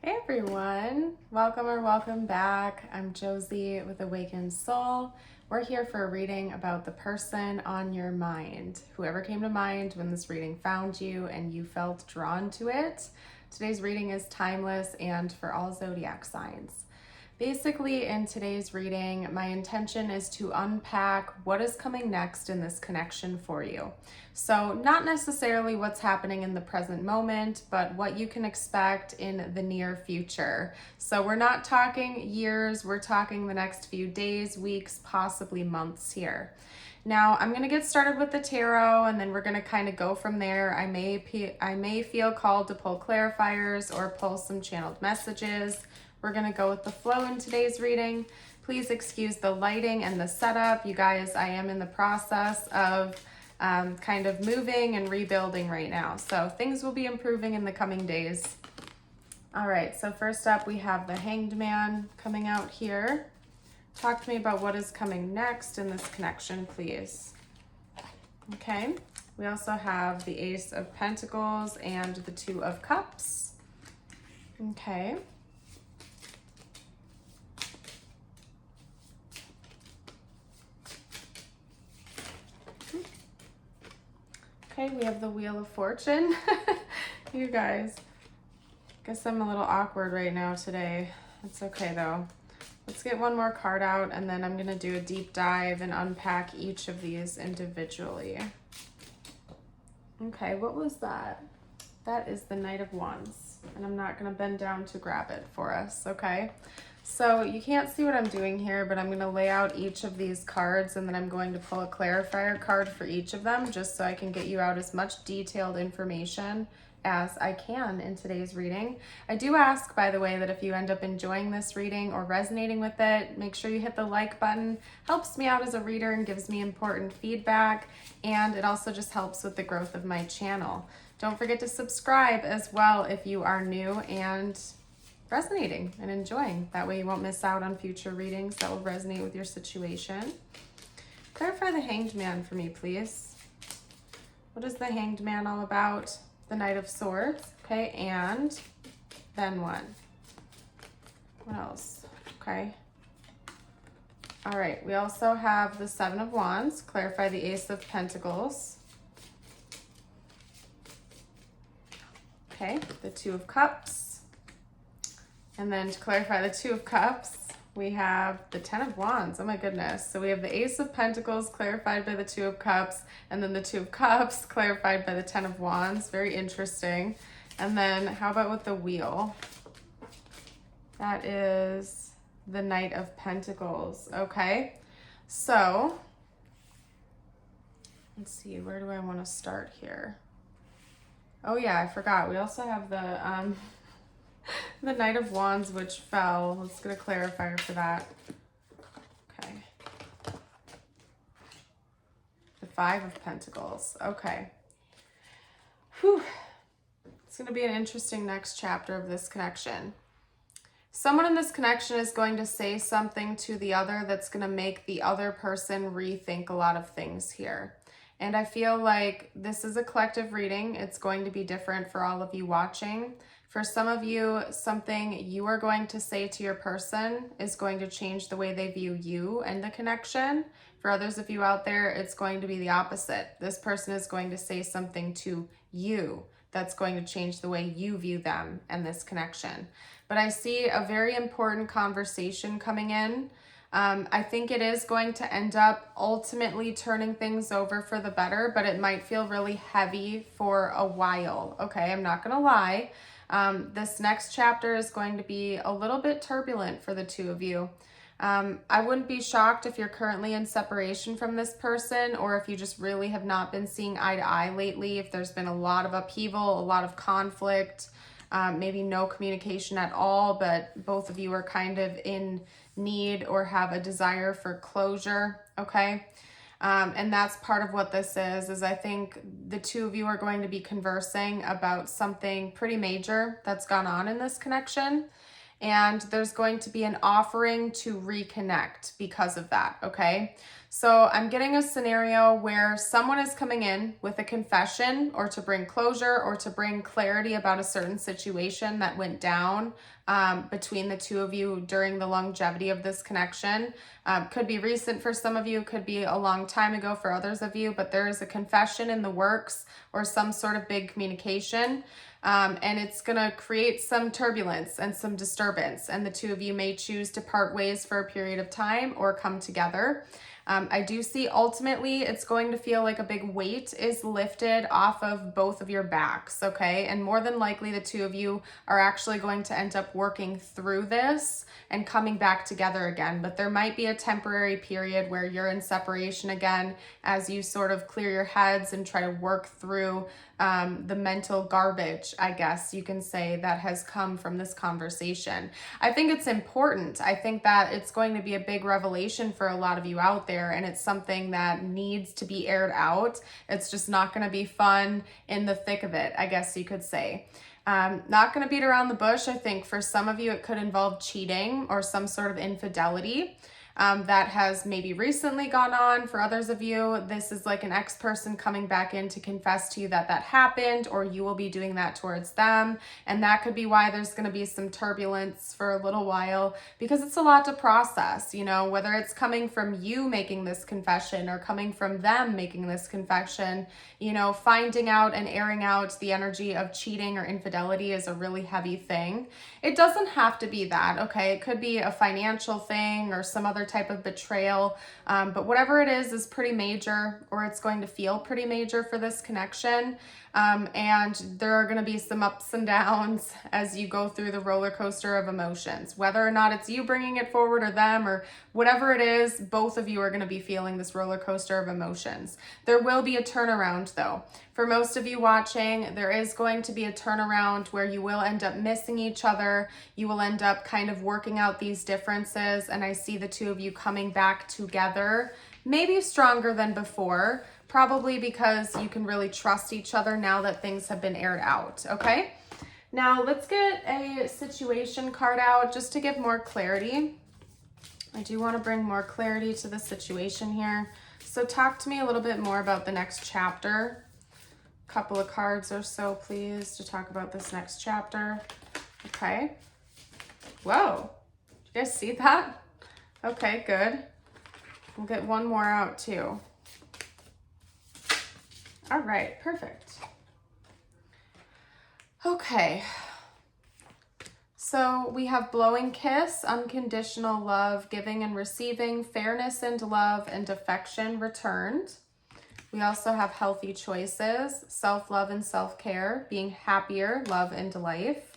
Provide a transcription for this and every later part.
Hey everyone, welcome or welcome back. I'm Josie with Awakened Soul. We're here for a reading about the person on your mind. Whoever came to mind when this reading found you and you felt drawn to it. Today's reading is timeless and for all zodiac signs. Basically, in today's reading, my intention is to unpack what is coming next in this connection for you. So, not necessarily what's happening in the present moment, but what you can expect in the near future. So, we're not talking years, we're talking the next few days, weeks, possibly months here. Now, I'm going to get started with the tarot and then we're going to kind of go from there. I may feel called to pull clarifiers or pull some channeled messages. We're going to go with the flow in today's reading. Please excuse the lighting and the setup. You guys, I am in the process of kind of moving and rebuilding right now. So things will be improving in the coming days. All right, so first up we have the Hanged Man coming out here. Talk to me about what is coming next in this connection, please. Okay, we also have the Ace of Pentacles and the Two of Cups. Okay. Okay, we have the Wheel of Fortune. You guys, guess I'm a little awkward right now today. It's okay though. Let's get one more card out and then I'm gonna do a deep dive and unpack each of these individually. Okay, what was that? That is the Knight of Wands, and I'm not gonna bend down to grab it for us, okay? So you can't see what I'm doing here, but I'm going to lay out each of these cards and then I'm going to pull a clarifier card for each of them just so I can get you out as much detailed information as I can in today's reading. I do ask, by the way, that if you end up enjoying this reading or resonating with it, make sure you hit the like button. Helps me out as a reader and gives me important feedback, and it also just helps with the growth of my channel. Don't forget to subscribe as well if you are new and resonating and enjoying. That way you won't miss out on future readings that will resonate with your situation. Clarify the Hanged Man for me, please. What is the Hanged Man all about? The Knight of Swords, okay, and then what? What else? Okay. All right, we also have the Seven of Wands. Clarify the Ace of Pentacles. Okay, the Two of Cups. And then to clarify the Two of Cups, we have the Ten of Wands. Oh my goodness. So we have the Ace of Pentacles clarified by the Two of Cups, and then the Two of Cups clarified by the Ten of Wands. Very interesting. And then how about with the Wheel? That is the Knight of Pentacles. Okay. So let's see, where do I want to start here? Oh yeah, I forgot. We also have the the Knight of Wands, which fell. Let's get a clarifier for that. Okay. The Five of Pentacles. Okay. Whew. It's going to be an interesting next chapter of this connection. Someone in this connection is going to say something to the other that's going to make the other person rethink a lot of things here. And I feel like this is a collective reading. It's going to be different for all of you watching. For some of you, something you are going to say to your person is going to change the way they view you and the connection. For others of you out there, it's going to be the opposite. This person is going to say something to you that's going to change the way you view them and this connection. But I see a very important conversation coming in. I think it is going to end up ultimately turning things over for the better, but it might feel really heavy for a while. Okay, I'm not going to lie. This next chapter is going to be a little bit turbulent for the two of you. I wouldn't be shocked if you're currently in separation from this person, or if you just really have not been seeing eye to eye lately, if there's been a lot of upheaval, a lot of conflict, maybe no communication at all, but both of you are kind of in need or have a desire for closure, okay? And that's part of what this is I think the two of you are going to be conversing about something pretty major that's gone on in this connection. and there's going to be an offering to reconnect because of that, okay? So I'm getting a scenario where someone is coming in with a confession or to bring closure or to bring clarity about a certain situation that went down between the two of you during the longevity of this connection. Could be recent for some of you, could be a long time ago for others of you, but there is a confession in the works or some sort of big communication. And it's going to create some turbulence and some disturbance, and the two of you may choose to part ways for a period of time or come together. I do see ultimately it's going to feel like a big weight is lifted off of both of your backs, okay? And more than likely the two of you are actually going to end up working through this and coming back together again. But there might be a temporary period where you're in separation again as you sort of clear your heads and try to work through the mental garbage, I guess you can say, that has come from this conversation. I think it's important. I think that it's going to be a big revelation for a lot of you out there, and it's something that needs to be aired out. It's just not going to be fun in the thick of it, I guess you could say. Not going to beat around the bush. I think for some of you it could involve cheating or some sort of infidelity. That has maybe recently gone on. For others of you, this is like an ex-person coming back in to confess to you that that happened, or you will be doing that towards them. And that could be why there's going to be some turbulence for a little while, because it's a lot to process, you know, whether it's coming from you making this confession or coming from them making this confession. You know, finding out and airing out the energy of cheating or infidelity is a really heavy thing. It doesn't have to be that, okay? It could be a financial thing or some other type of betrayal, but whatever it is pretty major, or it's going to feel pretty major for this connection. And there are going to be some ups and downs as you go through the roller coaster of emotions, whether or not it's you bringing it forward or them or whatever it is. Both of you are going to be feeling this roller coaster of emotions. There will be a turnaround though. For most of you watching, there is going to be a turnaround where you will end up missing each other. You will end up kind of working out these differences, and I see the two of you coming back together, maybe stronger than before, probably because you can really trust each other now that things have been aired out, okay? Now let's get a situation card out just to give more clarity. I do want to bring more clarity to the situation here. So talk to me a little bit more about the next chapter. A couple of cards or so, please, to talk about this next chapter. Okay. Whoa. Did you guys see that? Okay, good. We'll get one more out too. All right, perfect. Okay. So we have blowing kiss, unconditional love, giving and receiving, fairness and love, and affection returned. We also have healthy choices, self-love and self-care, being happier, love and life.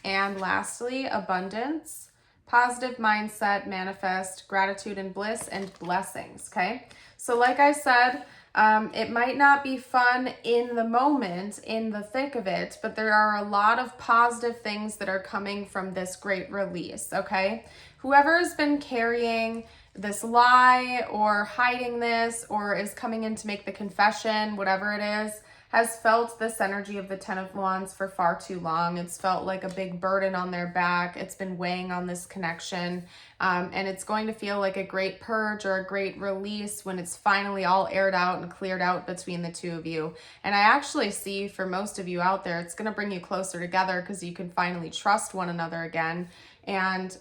And lastly, abundance, positive mindset, manifest, gratitude and bliss, and blessings, okay? So like I said, it might not be fun in the moment, in the thick of it, but there are a lot of positive things that are coming from this great release, okay? Whoever has been carrying this lie or hiding this or is coming in to make the confession, whatever it is, has felt this energy of the Ten of Wands for far too long. It's felt like a big burden on their back. It's been weighing on this connection. And it's going to feel like a great purge or a great release when it's finally all aired out and cleared out between the two of you. And I actually see for most of you out there, it's going to bring you closer together because you can finally trust one another again. And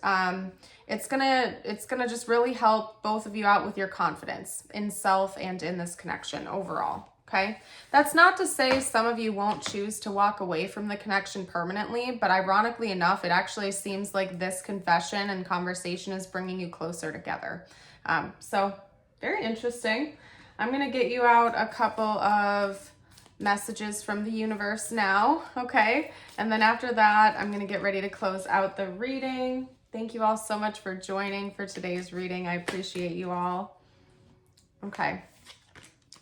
it's gonna just really help both of you out with your confidence in self and in this connection overall. Okay, that's not to say some of you won't choose to walk away from the connection permanently, but ironically enough, it actually seems like this confession and conversation is bringing you closer together. So very interesting. I'm going to get you out a couple of messages from the universe now, okay? And then after that, I'm going to get ready to close out the reading. Thank you all so much for joining for today's reading. I appreciate you all. Okay.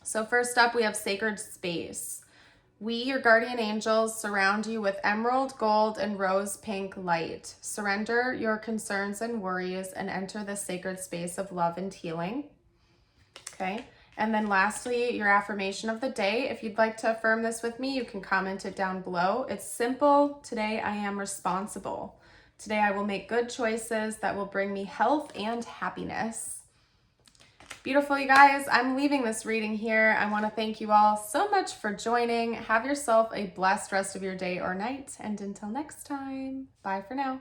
So first up, we have sacred space. We, your guardian angels, surround you with emerald, gold, and rose pink light. Surrender your concerns and worries and enter the sacred space of love and healing. Okay. And then lastly, your affirmation of the day. If you'd like to affirm this with me, you can comment it down below. It's simple. Today, I am responsible. Today I will make good choices that will bring me health and happiness. Beautiful, you guys. I'm leaving this reading here. I want to thank you all so much for joining. Have yourself a blessed rest of your day or night. And until next time, bye for now.